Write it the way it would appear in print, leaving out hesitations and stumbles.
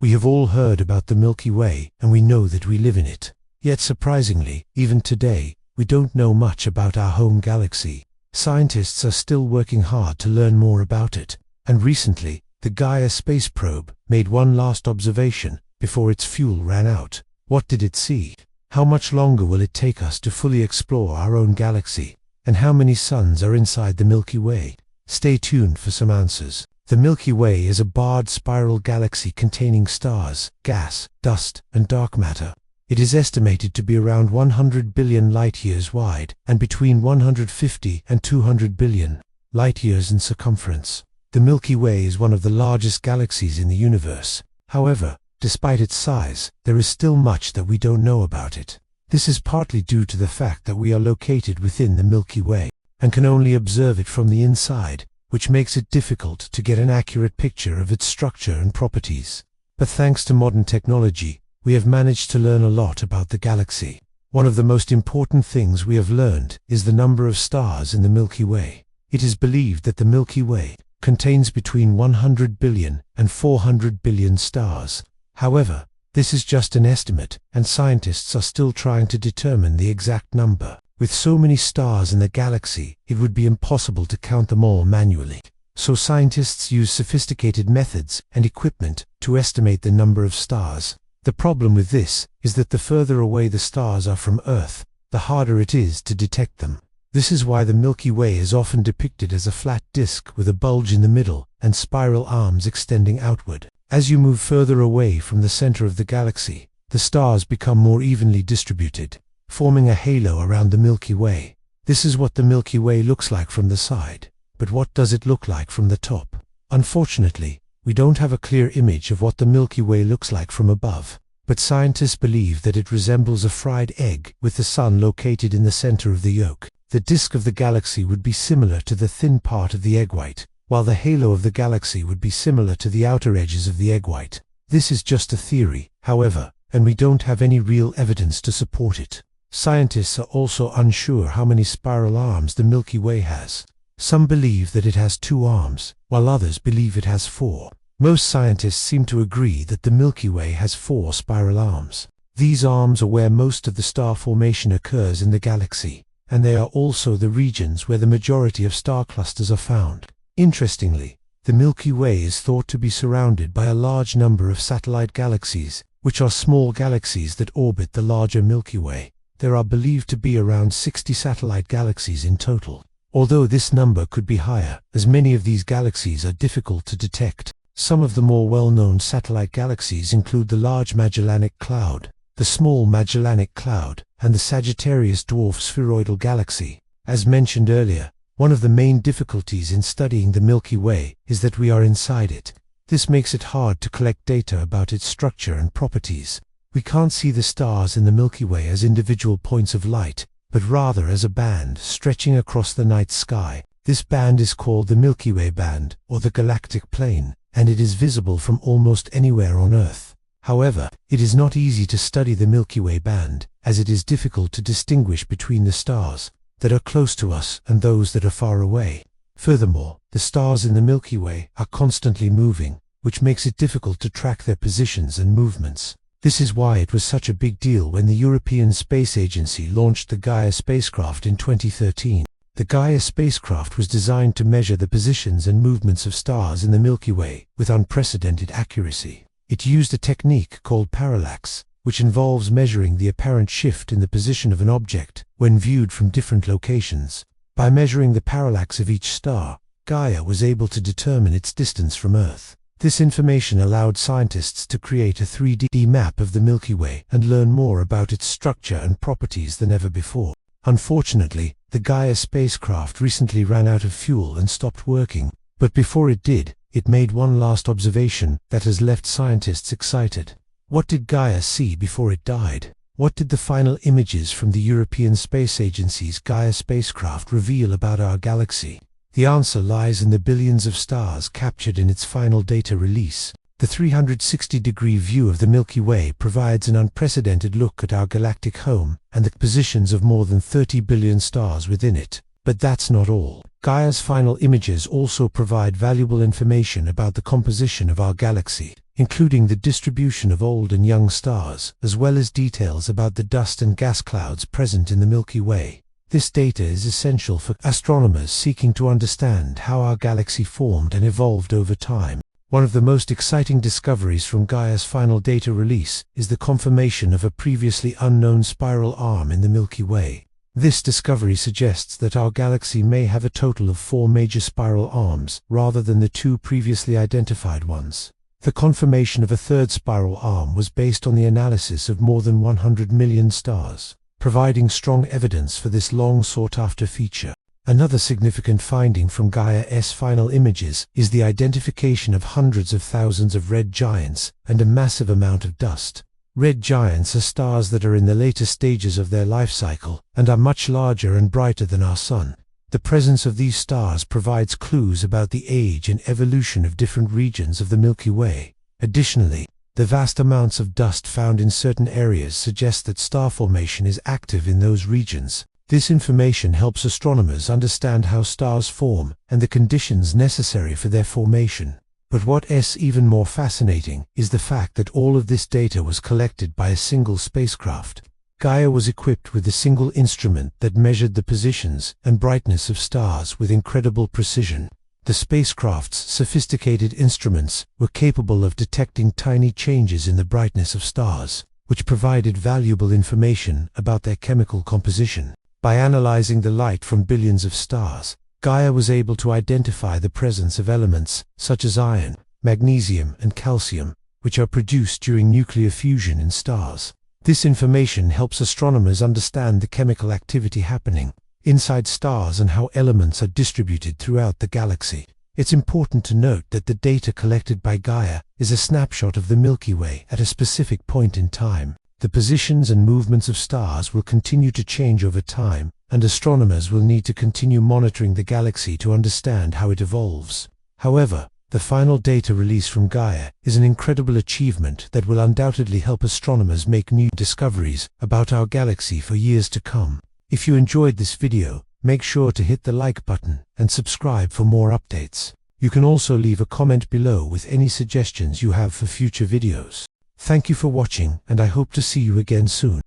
We have all heard about the Milky Way, and we know that we live in it. Yet surprisingly, even today, we don't know much about our home galaxy. Scientists are still working hard to learn more about it, and recently, the Gaia space probe made one last observation before its fuel ran out. What did it see? How much longer will it take us to fully explore our own galaxy? And how many suns are inside the Milky Way? Stay tuned for some answers. The Milky Way is a barred spiral galaxy containing stars, gas, dust, and dark matter. It is estimated to be around 100 billion light-years wide and between 150 and 200 billion light-years in circumference. The Milky Way is one of the largest galaxies in the universe. However, despite its size, there is still much that we don't know about it. This is partly due to the fact that we are located within the Milky Way and can only observe it from the inside, which makes it difficult to get an accurate picture of its structure and properties. But thanks to modern technology, we have managed to learn a lot about the galaxy. One of the most important things we have learned is the number of stars in the Milky Way. It is believed that the Milky Way contains between 100 billion and 400 billion stars. However, this is just an estimate, and scientists are still trying to determine the exact number. With so many stars in the galaxy, it would be impossible to count them all manually. So scientists use sophisticated methods and equipment to estimate the number of stars. The problem with this is that the further away the stars are from Earth, the harder it is to detect them. This is why the Milky Way is often depicted as a flat disk with a bulge in the middle and spiral arms extending outward. As you move further away from the center of the galaxy, the stars become more evenly distributed, forming a halo around the Milky Way. This is what the Milky Way looks like from the side. But what does it look like from the top? Unfortunately, we don't have a clear image of what the Milky Way looks like from above. But scientists believe that it resembles a fried egg with the sun located in the center of the yolk. The disk of the galaxy would be similar to the thin part of the egg white, while the halo of the galaxy would be similar to the outer edges of the egg white. This is just a theory, however, and we don't have any real evidence to support it. Scientists are also unsure how many spiral arms the Milky Way has. Some believe that it has 2 arms, while others believe it has 4. Most scientists seem to agree that the Milky Way has 4 spiral arms. These arms are where most of the star formation occurs in the galaxy, and they are also the regions where the majority of star clusters are found. Interestingly, the Milky Way is thought to be surrounded by a large number of satellite galaxies, which are small galaxies that orbit the larger Milky Way. There are believed to be around 60 satellite galaxies in total. Although this number could be higher, as many of these galaxies are difficult to detect. Some of the more well-known satellite galaxies include the Large Magellanic Cloud, the Small Magellanic Cloud, and the Sagittarius Dwarf Spheroidal Galaxy. As mentioned earlier, one of the main difficulties in studying the Milky Way is that we are inside it. This makes it hard to collect data about its structure and properties. We can't see the stars in the Milky Way as individual points of light, but rather as a band stretching across the night sky. This band is called the Milky Way band, or the galactic plane, and it is visible from almost anywhere on Earth. However, it is not easy to study the Milky Way band, as it is difficult to distinguish between the stars that are close to us and those that are far away. Furthermore, the stars in the Milky Way are constantly moving, which makes it difficult to track their positions and movements. This is why it was such a big deal when the European Space Agency launched the Gaia spacecraft in 2013. The Gaia spacecraft was designed to measure the positions and movements of stars in the Milky Way with unprecedented accuracy. It used a technique called parallax, which involves measuring the apparent shift in the position of an object when viewed from different locations. By measuring the parallax of each star, Gaia was able to determine its distance from Earth. This information allowed scientists to create a 3D map of the Milky Way and learn more about its structure and properties than ever before. Unfortunately, the Gaia spacecraft recently ran out of fuel and stopped working, but before it did, it made one last observation that has left scientists excited. What did Gaia see before it died? What did the final images from the European Space Agency's Gaia spacecraft reveal about our galaxy? The answer lies in the billions of stars captured in its final data release. The 360-degree view of the Milky Way provides an unprecedented look at our galactic home and the positions of more than 30 billion stars within it. But that's not all. Gaia's final images also provide valuable information about the composition of our galaxy. including the distribution of old and young stars, as well as details about the dust and gas clouds present in the Milky Way. This data is essential for astronomers seeking to understand how our galaxy formed and evolved over time. One of the most exciting discoveries from Gaia's final data release is the confirmation of a previously unknown spiral arm in the Milky Way. This discovery suggests that our galaxy may have a total of 4 major spiral arms, rather than the 2 previously identified ones. The confirmation of a third spiral arm was based on the analysis of more than 100 million stars, providing strong evidence for this long-sought-after feature. Another significant finding from Gaia's final images is the identification of hundreds of thousands of red giants and a massive amount of dust. Red giants are stars that are in the later stages of their life cycle and are much larger and brighter than our Sun. The presence of these stars provides clues about the age and evolution of different regions of the Milky Way. Additionally, the vast amounts of dust found in certain areas suggest that star formation is active in those regions. This information helps astronomers understand how stars form and the conditions necessary for their formation. But what's even more fascinating is the fact that all of this data was collected by a single spacecraft. Gaia was equipped with a single instrument that measured the positions and brightness of stars with incredible precision. The spacecraft's sophisticated instruments were capable of detecting tiny changes in the brightness of stars, which provided valuable information about their chemical composition. By analyzing the light from billions of stars, Gaia was able to identify the presence of elements such as iron, magnesium, and calcium, which are produced during nuclear fusion in stars. This information helps astronomers understand the chemical activity happening inside stars and how elements are distributed throughout the galaxy. It's important to note that the data collected by Gaia is a snapshot of the Milky Way at a specific point in time. The positions and movements of stars will continue to change over time, and astronomers will need to continue monitoring the galaxy to understand how it evolves. However, the final data release from Gaia is an incredible achievement that will undoubtedly help astronomers make new discoveries about our galaxy for years to come. If you enjoyed this video, make sure to hit the like button and subscribe for more updates. You can also leave a comment below with any suggestions you have for future videos. Thank you for watching, and I hope to see you again soon.